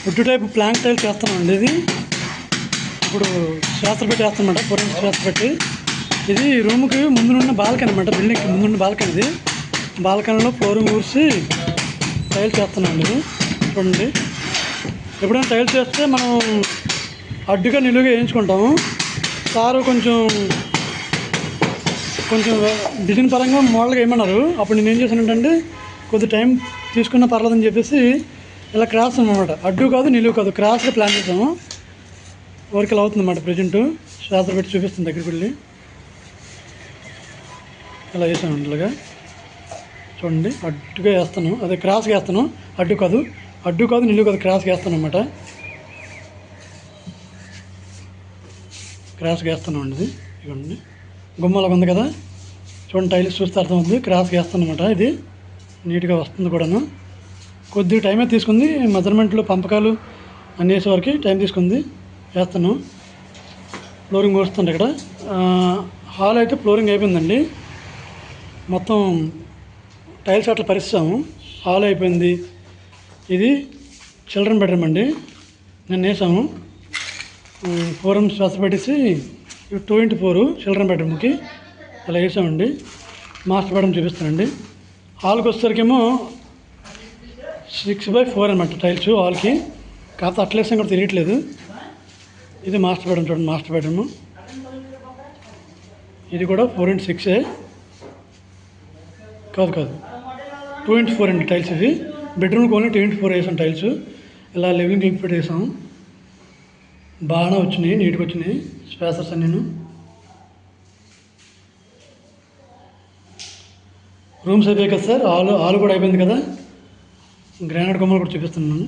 Would type Planck tile చేస్తామండి. ఇది ఇప్పుడు శాస్త్ర పెట్టి వేస్తామన్నమాట, పూర్వం శాస్త్ర పెట్టి. ఇది రూమ్కి ముందున్న బాల్కనీ అనమాట, బిల్డింగ్కి ముందున్న బాల్కనీ. ఇది బాల్కనీలో ఫ్లోరింగ్ ఊసి టైల్స్ చేస్తున్నామండి. ఇది చూడండి, ఎప్పుడైనా టైల్స్ చేస్తే మనం అడ్డుగా నిలువుగా వేయించుకుంటాము. సారు కొంచెం డిజైన్ పరంగా మోడల్గా వేయమన్నారు. అప్పుడు నేను ఏం చేశానంటే కొద్ది టైం తీసుకున్న పర్లేదని చెప్పేసి ఇలా క్రాస్ అనమాట, అడ్డు కాదు నిలువు కాదు, క్రాస్గా ప్లాన్ చేసాము. వర్క్ ఇలా అవుతుందన్నమాట. ప్రజెంట్ శాస్త్ర పెట్టి చూపిస్తుంది దగ్గరికి వెళ్ళి. ఇలా వేసాను ఇలాగా చూడండి, అడ్డుగా వేస్తాను, అదే క్రాస్గా వేస్తాను. అడ్డు కాదు నిలువు కాదు, క్రాస్గా వేస్తాను అనమాట. క్రాస్గా వేస్తాను అండి. ఇది ఇవ్వండి, గుమ్మలాగా ఉంది కదా చూడండి, టైల్స్ చూస్తే అర్థమవుతుంది. క్రాస్గా వేస్తాను అనమాట. ఇది నీట్గా వస్తుంది కూడాను. కొద్దిగా టైమే తీసుకుంది, మెజర్మెంట్లు పంపకాలు అన్నీ వేసేవరకు టైం తీసుకుంది. వేస్తాను. ఫ్లోరింగ్ పోస్తుంది ఇక్కడ. హాల్ అయితే ఫ్లోరింగ్ అయిపోయిందండి. మొత్తం టైల్స్ అట్లా పరిస్తాము. హాల్ అయిపోయింది. ఇది చిల్డ్రన్ బెడ్రూమ్ అండి. నేను వేసాము 4 rooms శ్వాస పెట్టేసి 2x4 చిల్డ్రన్ బెడ్రూమ్కి అలా వేసామండి. మాస్టర్ బెడ్రూమ్ చూపిస్తానండి. హాల్కి వచ్చేసరికేమో 6x4 అనమాట టైల్స్ హాల్కి. కాకపోతే అట్లా వేసాం కూడా తెలియట్లేదు. ఇది మాస్టర్ బెడ్రూమ్ చూడండి, మాస్టర్ బెడ్రూమ్. ఇది కూడా 4x6 కాదు 2x4 అండి టైల్స్. ఇవి బెడ్రూమ్కి ఓన్లీ 2x4 వేసాం టైల్స్. ఇలా లెవెలింగ్ లింక్ పెట్టి వేసాము. బాగానే వచ్చినాయి, నీట్గా వచ్చినాయి స్పేసర్స్ అన్నీ. రూమ్స్ అయిపోయాయి కదా సార్, హాల్ కూడా అయిపోయింది కదా. గ్రానైట్ కొమ్మలు కూడా చూపిస్తున్నాను.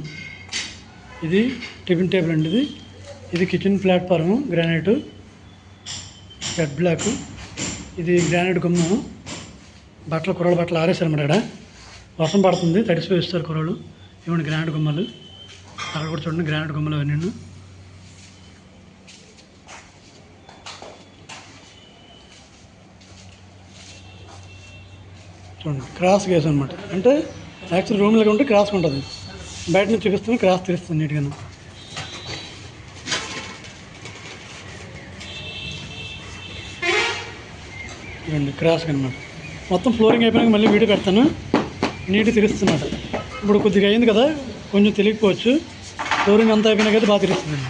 ఇది టిఫిన్ టేబుల్ అండి. ఇది kitchen platform, granite red black. ఇది గ్రానైట్ గుమ్మం. కుర్రాడు బట్టలు ఆరేసారన్నమాట. ఇక్కడ వర్షం పడుతుంది, తడిసిపోయి ఇస్తారు కుర్రాడు. ఇవ్వండి గ్రానైట్ గుమ్మలు. అక్కడ కూడా చూడండి గ్రానైట్ గుమ్మలు అవన్నీ. చూడండి క్రాస్గా వేసాను అనమాట. అంటే యాక్చువల్ రూమ్లో ఉంటే క్రాస్గా ఉంటుంది. బయట నుంచి చూపిస్తాను, క్రాస్ తెలుస్తుంది నీట్గా. ఇవ్వండి క్రాస్గా అనమాట. మొత్తం ఫ్లోరింగ్ అయిపోయినాక మళ్ళీ వీడియో పెడతాను. నీట్గా తెలుస్తుందన్నమాట. ఇప్పుడు కొద్దిగా అయింది కదా, కొంచెం తెలియకపోవచ్చు. ఫ్లోరింగ్ అంతా అయిపోయినాక అయితే బాగా తెలుస్తుందండి.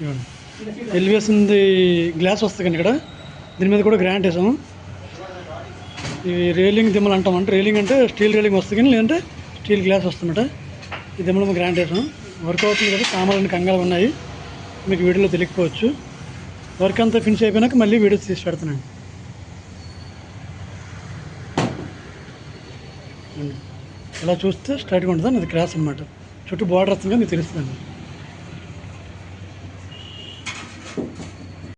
ఇవ్వండి ఎలివేషన్ది గ్లాస్ వస్తుంది కానీ ఇక్కడ దీని మీద కూడా గ్రానైట్ వేసాము. ఇవి రైలింగ్ దిమ్మలు అంటామంటే, రైలింగ్ అంటే స్టీల్ రైలింగ్ వస్తుంది కానీ, లేదంటే స్టీల్ గ్లాస్ వస్తుందన్నమాట. ఈ దిమ్మలు గ్రానైట్ వేసాము. వర్క్ అవుతుంది కదా, సామాన్లు కంగాలు ఉన్నాయి, మీకు వీడియోలో తెలియకపోవచ్చు. వర్క్ అంతా ఫినిష్ అయిపోయినాక మళ్ళీ వీడియోస్ తీసి పెడతానండి. ఇలా చూస్తే స్ట్రైట్గా ఉంటుంది, అది క్రాస్ అనమాట. చుట్టూ బార్డర్ వస్తుంది కానీ మీకు తెలుస్తుందండి.